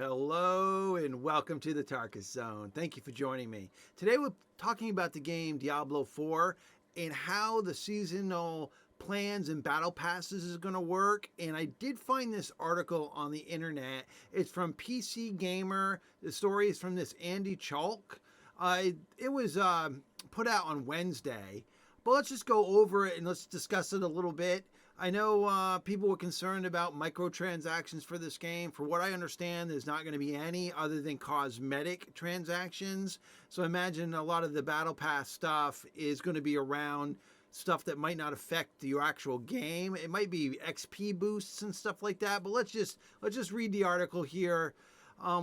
Hello and welcome to the Tarkus Zone. Thank you for joining me. Today we're talking about the game Diablo 4 and how the seasonal plans and battle passes is going to work. And I did find this article on the internet. It's from PC Gamer. The story is from this Andy Chalk. It was put out on Wednesday. But let's just go over it and let's discuss it a little bit. I know people were concerned about microtransactions for this game. For what I understand, there's not going to be any other than cosmetic transactions. So I imagine a lot of the Battle Pass stuff is going to be around stuff that might not affect your actual game. It might be XP boosts and stuff like that. But let's just read the article here.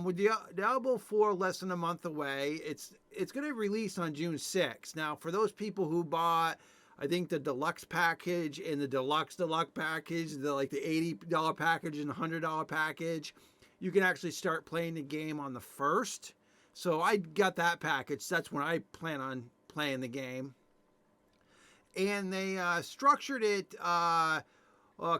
With Diablo 4 less than a month away, it's going to release on June 6th. Now, for those people who bought, I think, the deluxe package and the deluxe package, the $80 package and the $100 package, you can actually start playing the game on the 1st. So I got that package. That's when I plan on playing the game. And they structured it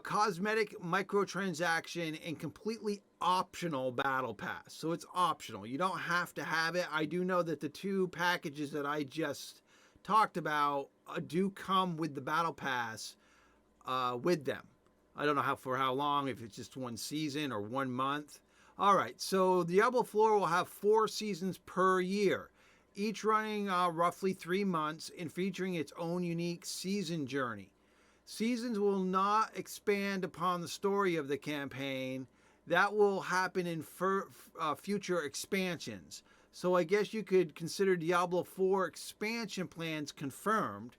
cosmetic microtransaction and completely optional battle pass. So it's optional. You don't have to have it. I do know that the two packages that I just talked about do come with the battle pass with them. I don't know for how long, if it's just one season or 1 month. All right, so Diablo 4 will have 4 seasons per year, each running roughly 3 months and featuring its own unique season journey. Seasons will not expand upon the story of the campaign. That will happen in future expansions. So I guess you could consider Diablo 4 expansion plans confirmed,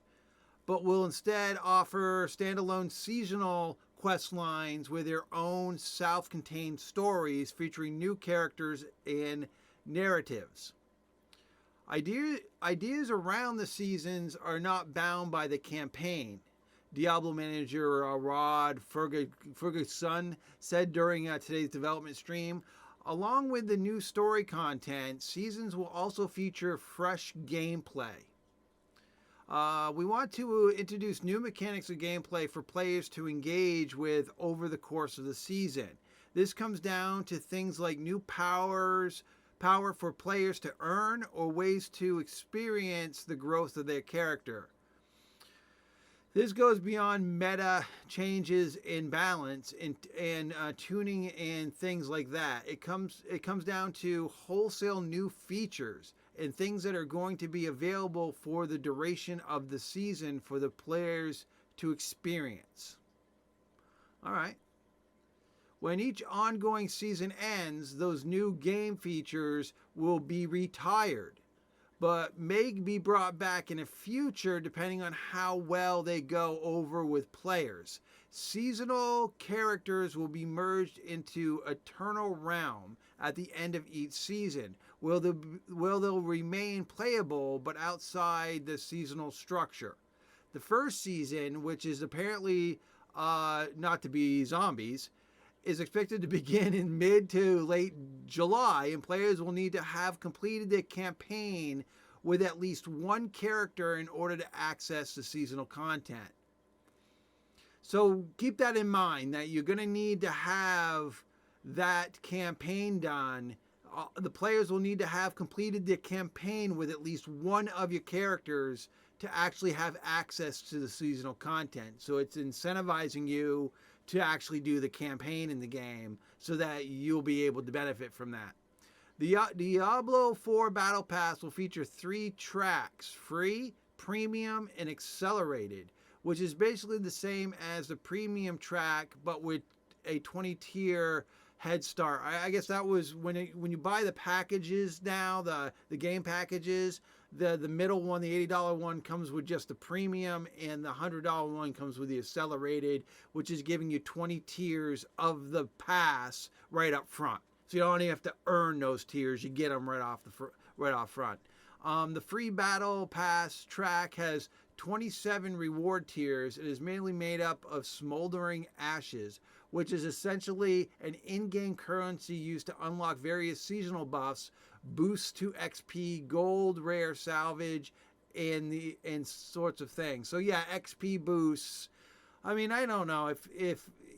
but will instead offer standalone seasonal quest lines with their own self-contained stories featuring new characters and narratives. Ideas around the seasons are not bound by the campaign. Diablo manager Rod Ferguson said during today's development stream. Along with the new story content, seasons will also feature fresh gameplay. We want to introduce new mechanics of gameplay for players to engage with over the course of the season. This comes down to things like new power for players to earn or ways to experience the growth of their character. This goes beyond meta changes in balance and tuning and things like that. It comes down to wholesale new features and things that are going to be available for the duration of the season for the players to experience. All right. When each ongoing season ends, those new game features will be retired, but may be brought back in the future depending on how well they go over with players. Seasonal characters will be merged into Eternal Realm at the end of each season, where they'll remain playable but outside the seasonal structure. The first season, which is apparently not to be zombies, is expected to begin in mid to late July, and players will need to have completed their campaign with at least one character in order to access the seasonal content. So keep that in mind, that you're going to need to have that campaign done. The players will need to have completed their campaign with at least one of your characters to actually have access to the seasonal content. So it's incentivizing you to actually do the campaign in the game so that you'll be able to benefit from that. The Diablo 4 Battle Pass will feature 3 tracks, free, premium, and accelerated, which is basically the same as the premium track, but with a 20-tier head start. I guess that was when you buy the packages now, the game packages, the middle one, the $80 one, comes with just the premium, and the $100 one comes with the accelerated, which is giving you 20 tiers of the pass right up front. So you don't even have to earn those tiers; you get them right off front. The free battle pass track has 27 reward tiers. It is mainly made up of smoldering ashes, which is essentially an in-game currency used to unlock various seasonal buffs, boosts to XP, gold, rare, salvage, and sorts of things. So yeah, XP boosts. I mean, I don't know if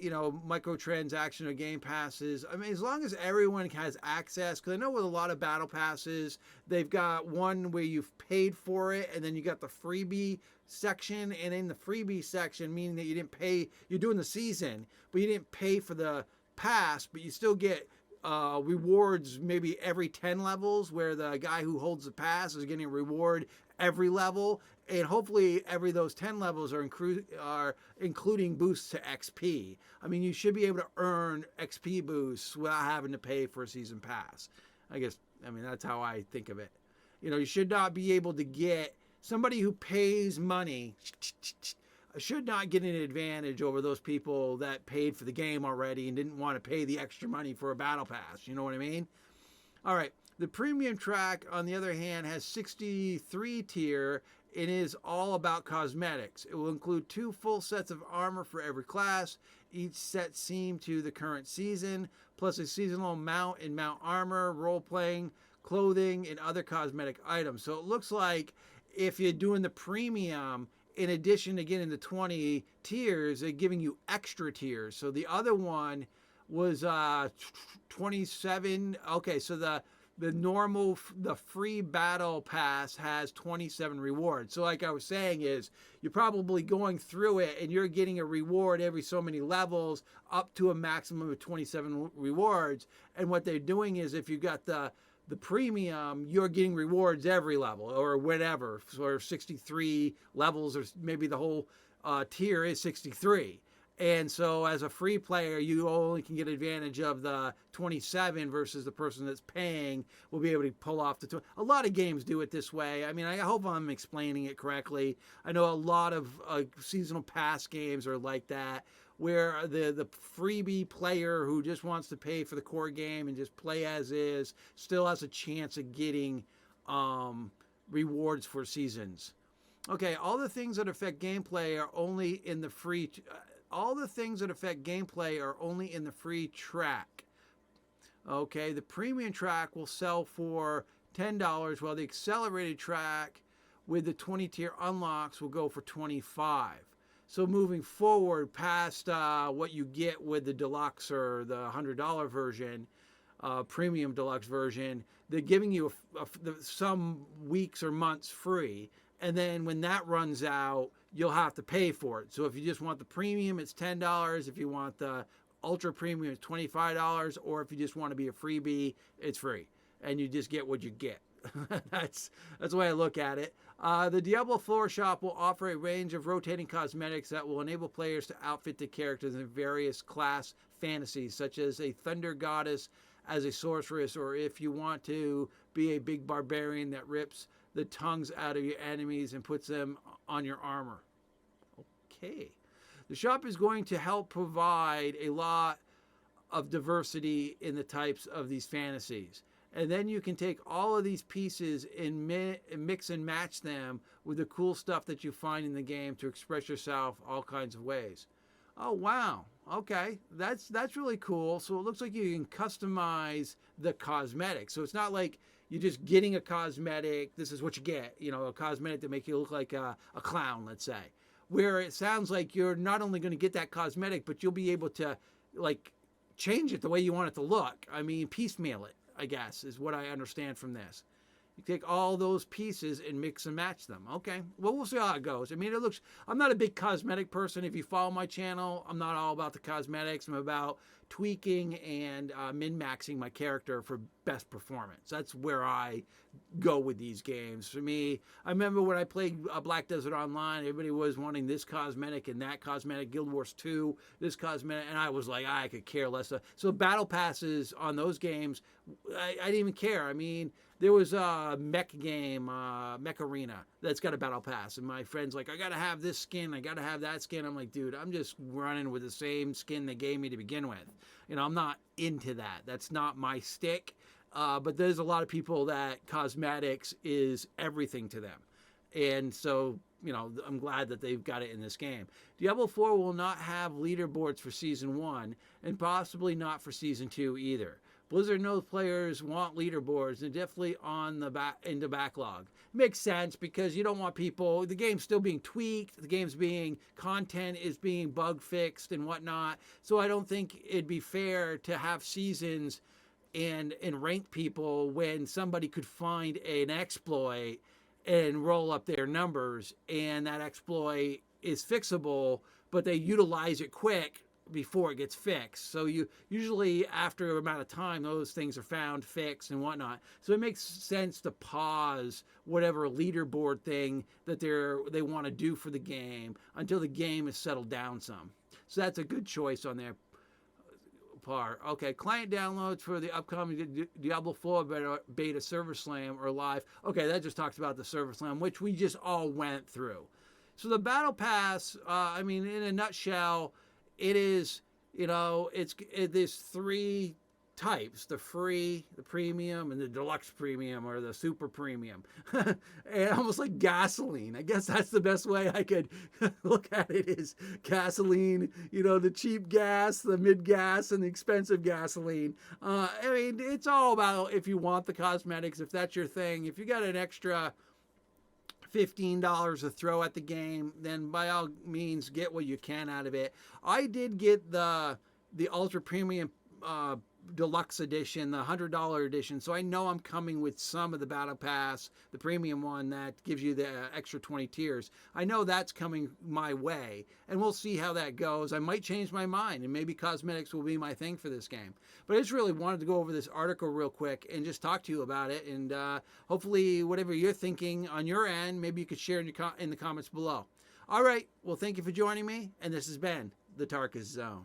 microtransaction or game passes. I mean, as long as everyone has access, because I know with a lot of battle passes, they've got one where you've paid for it, and then you got the freebie section, and in the freebie section, meaning that you didn't pay, you're doing the season, but you didn't pay for the pass, but you still get rewards maybe every 10 levels, where the guy who holds the pass is getting a reward every level, and hopefully every those 10 levels are including boosts to XP. I mean, you should be able to earn XP boosts without having to pay for a season pass. I mean, that's how I think of it. You should not be able to get somebody who pays money should not get an advantage over those people that paid for the game already and didn't want to pay the extra money for a battle pass. You know what I mean? All right. The premium track, on the other hand, has 63 tier. It is all about cosmetics. It will include 2 full sets of armor for every class, each set themed to the current season, plus a seasonal mount and mount armor, role-playing, clothing, and other cosmetic items. So it looks like if you're doing the premium, in addition to getting the 20 tiers, they're giving you extra tiers. So the other one was 27. Okay, so the free battle pass has 27 rewards. So like I was saying, is you're probably going through it and you're getting a reward every so many levels up to a maximum of 27 rewards. And what they're doing is, if you got the premium, you're getting rewards every level or whatever, or 63 levels, or maybe the whole tier is 63. And so as a free player, you only can get advantage of the 27 versus the person that's paying will be able to pull off the 20. A lot of games do it this way. I mean, I hope I'm explaining it correctly. I know a lot of seasonal pass games are like that, where the freebie player who just wants to pay for the core game and just play as is still has a chance of getting rewards for seasons. Okay, all the things that affect gameplay are only in the free. All the things that affect gameplay are only in the free track. Okay, the premium track will sell for $10, while the accelerated track with the 20 tier unlocks will go for $25. So moving forward past what you get with the deluxe or the $100 version, premium deluxe version, they're giving you some weeks or months free. And then when that runs out, you'll have to pay for it. So if you just want the premium, it's $10. If you want the ultra premium, it's $25. Or if you just want to be a freebie, it's free. And you just get what you get. That's the way I look at it. The Diablo floor shop will offer a range of rotating cosmetics that will enable players to outfit the characters in various class fantasies, such as a thunder goddess as a sorceress, or if you want to be a big barbarian that rips the tongues out of your enemies and puts them on your armor. Okay. The shop is going to help provide a lot of diversity in the types of these fantasies. And then you can take all of these pieces and mix and match them with the cool stuff that you find in the game to express yourself all kinds of ways. Oh, wow. Okay. That's really cool. So it looks like you can customize the cosmetics. So it's not like you're just getting a cosmetic. This is what you get, a cosmetic to make you look like a clown, let's say. Where it sounds like you're not only going to get that cosmetic, but you'll be able to change it the way you want it to look. I mean, piecemeal it, I guess, is what I understand from this. You take all those pieces and mix and match them. Okay, well, we'll see how it goes. I mean, I'm not a big cosmetic person. If you follow my channel, I'm not all about the cosmetics. I'm about tweaking and min-maxing my character for best performance. That's where I go with these games. For me, I remember when I played Black Desert Online, everybody was wanting this cosmetic and that cosmetic, Guild Wars 2, this cosmetic, and I was like, I could care less. So battle passes on those games, I didn't even care. I mean, there was a mech game, Mech Arena, that's got a battle pass. And my friend's like, I got to have this skin. I got to have that skin. I'm like, dude, I'm just running with the same skin they gave me to begin with. I'm not into that. That's not my stick. But there's a lot of people that cosmetics is everything to them. And so, I'm glad that they've got it in this game. Diablo 4 will not have leaderboards for Season 1 and possibly not for Season 2 either. Blizzard knows players want leaderboards and definitely on the into backlog. Makes sense because you don't want people. The game's still being tweaked. The game's being content is being bug fixed and whatnot. So I don't think it'd be fair to have seasons and rank people when somebody could find an exploit and roll up their numbers, and that exploit is fixable, but they utilize it quick before it gets fixed. So you usually after an amount of time those things are found, fixed, and whatnot. So it makes sense to pause whatever leaderboard thing that they want to do for the game until the game is settled down some. So that's a good choice on their part. Okay, client downloads for the upcoming Diablo 4 beta server slam are live. Okay, that just talks about the server slam, which we just all went through. So the battle pass, I mean, in a nutshell, it is, there's three types: the free, the premium, and the deluxe premium, or the super premium. And almost like gasoline. I guess that's the best way I could look at it, is gasoline, the cheap gas, the mid gas, and the expensive gasoline. I mean, it's all about if you want the cosmetics, if that's your thing. If you got an extra $15 to throw at the game, then by all means get what you can out of it. I did get the ultra premium deluxe edition, the $100 edition, so I know I'm coming with some of the battle pass, the premium one that gives you the extra 20 tiers. I know that's coming my way, and we'll see how that goes. I might change my mind, and maybe cosmetics will be my thing for this game. But I just really wanted to go over this article real quick and just talk to you about it, and hopefully whatever you're thinking on your end, maybe you could share in the comments below. All right, well, thank you for joining me, and this has been the Tarkus Zone.